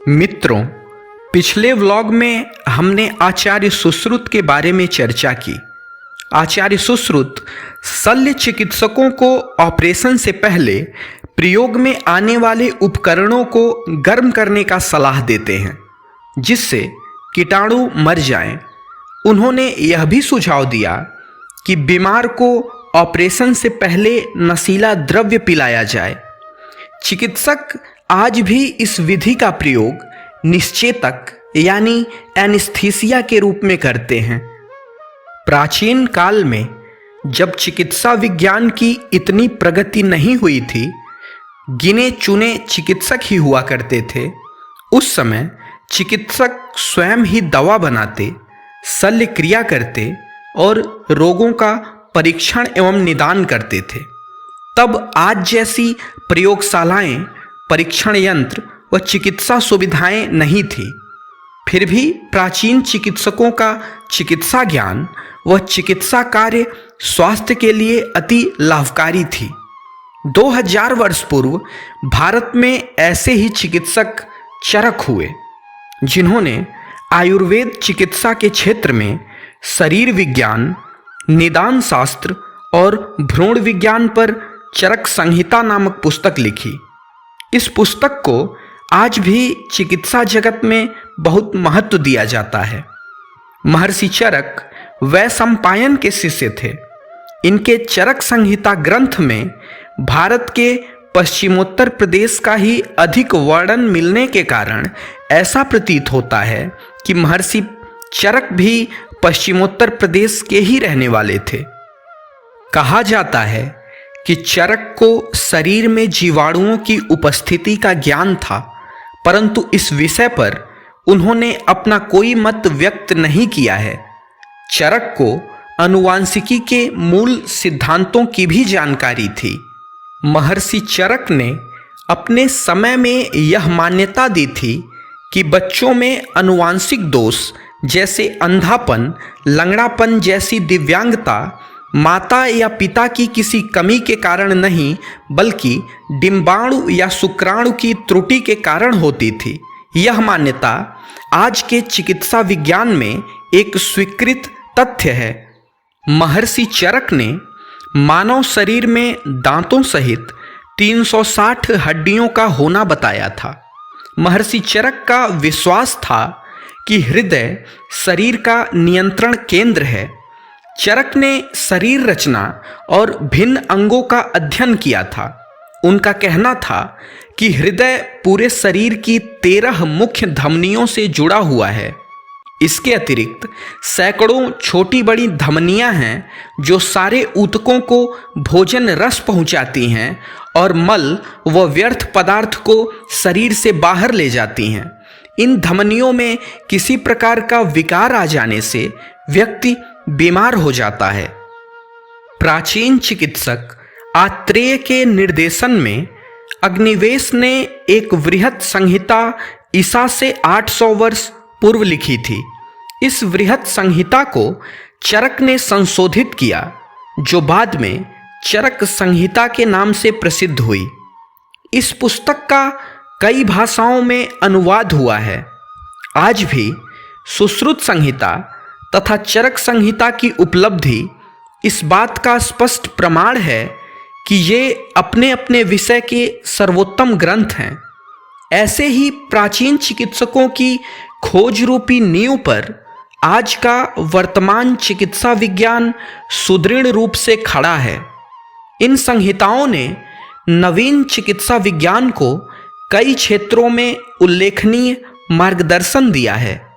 मित्रों, पिछले व्लॉग में हमने आचार्य सुश्रुत के बारे में चर्चा की। आचार्य सुश्रुत शल्य चिकित्सकों को ऑपरेशन से पहले प्रयोग में आने वाले उपकरणों को गर्म करने का सलाह देते हैं जिससे कीटाणु मर जाएं। उन्होंने यह भी सुझाव दिया कि बीमार को ऑपरेशन से पहले नशीला द्रव्य पिलाया जाए। चिकित्सक आज भी इस विधि का प्रयोग निश्चेतक यानी एनेस्थीसिया के रूप में करते हैं। प्राचीन काल में जब चिकित्सा विज्ञान की इतनी प्रगति नहीं हुई थी, गिने चुने चिकित्सक ही हुआ करते थे। उस समय चिकित्सक स्वयं ही दवा बनाते, शल्य क्रिया करते और रोगों का परीक्षण एवं निदान करते थे। तब आज जैसी प्रयोगशालाएं, परीक्षण यंत्र व चिकित्सा सुविधाएं नहीं थी। फिर भी प्राचीन चिकित्सकों का चिकित्सा ज्ञान व चिकित्सा कार्य स्वास्थ्य के लिए अति लाभकारी थी। 2000 वर्ष पूर्व भारत में ऐसे ही चिकित्सक चरक हुए जिन्होंने आयुर्वेद चिकित्सा के क्षेत्र में शरीर विज्ञान, निदान शास्त्र और भ्रूण विज्ञान पर चरक संहिता नामक पुस्तक लिखी। इस पुस्तक को आज भी चिकित्सा जगत में बहुत महत्व दिया जाता है। महर्षि चरक वैशंपायन के शिष्य थे। इनके चरक संहिता ग्रंथ में भारत के पश्चिमोत्तर प्रदेश का ही अधिक वर्णन मिलने के कारण ऐसा प्रतीत होता है कि महर्षि चरक भी पश्चिमोत्तर प्रदेश के ही रहने वाले थे। कहा जाता है कि चरक को शरीर में जीवाणुओं की उपस्थिति का ज्ञान था, परंतु इस विषय पर उन्होंने अपना कोई मत व्यक्त नहीं किया है। चरक को आनुवांशिकी के मूल सिद्धांतों की भी जानकारी थी। महर्षि चरक ने अपने समय में यह मान्यता दी थी कि बच्चों में आनुवांशिक दोष जैसे अंधापन, लंगड़ापन जैसी दिव्यांगता माता या पिता की किसी कमी के कारण नहीं, बल्कि डिंबाणु या शुक्राणु की त्रुटि के कारण होती थी। यह मान्यता आज के चिकित्सा विज्ञान में एक स्वीकृत तथ्य है। महर्षि चरक ने मानव शरीर में दांतों सहित 360 हड्डियों का होना बताया था। महर्षि चरक का विश्वास था कि हृदय शरीर का नियंत्रण केंद्र है। चरक ने शरीर रचना और भिन्न अंगों का अध्ययन किया था। उनका कहना था कि हृदय पूरे शरीर की 13 मुख्य धमनियों से जुड़ा हुआ है। इसके अतिरिक्त सैकड़ों छोटी बड़ी धमनियां हैं जो सारे ऊतकों को भोजन रस पहुंचाती हैं और मल व व्यर्थ पदार्थ को शरीर से बाहर ले जाती हैं। इन धमनियों में किसी प्रकार का विकार आ जाने से व्यक्ति बीमार हो जाता है। प्राचीन चिकित्सक आत्रेय के निर्देशन में अग्निवेश ने एक वृहत संहिता ईसा से 800 वर्ष पूर्व लिखी थी। इस वृहत संहिता को चरक ने संशोधित किया, जो बाद में चरक संहिता के नाम से प्रसिद्ध हुई। इस पुस्तक का कई भाषाओं में अनुवाद हुआ है। आज भी सुश्रुत संहिता तथा चरक संहिता की उपलब्धि इस बात का स्पष्ट प्रमाण है कि ये अपने अपने विषय के सर्वोत्तम ग्रंथ हैं। ऐसे ही प्राचीन चिकित्सकों की खोज रूपी नींव पर आज का वर्तमान चिकित्सा विज्ञान सुदृढ़ रूप से खड़ा है। इन संहिताओं ने नवीन चिकित्सा विज्ञान को कई क्षेत्रों में उल्लेखनीय मार्गदर्शन दिया है।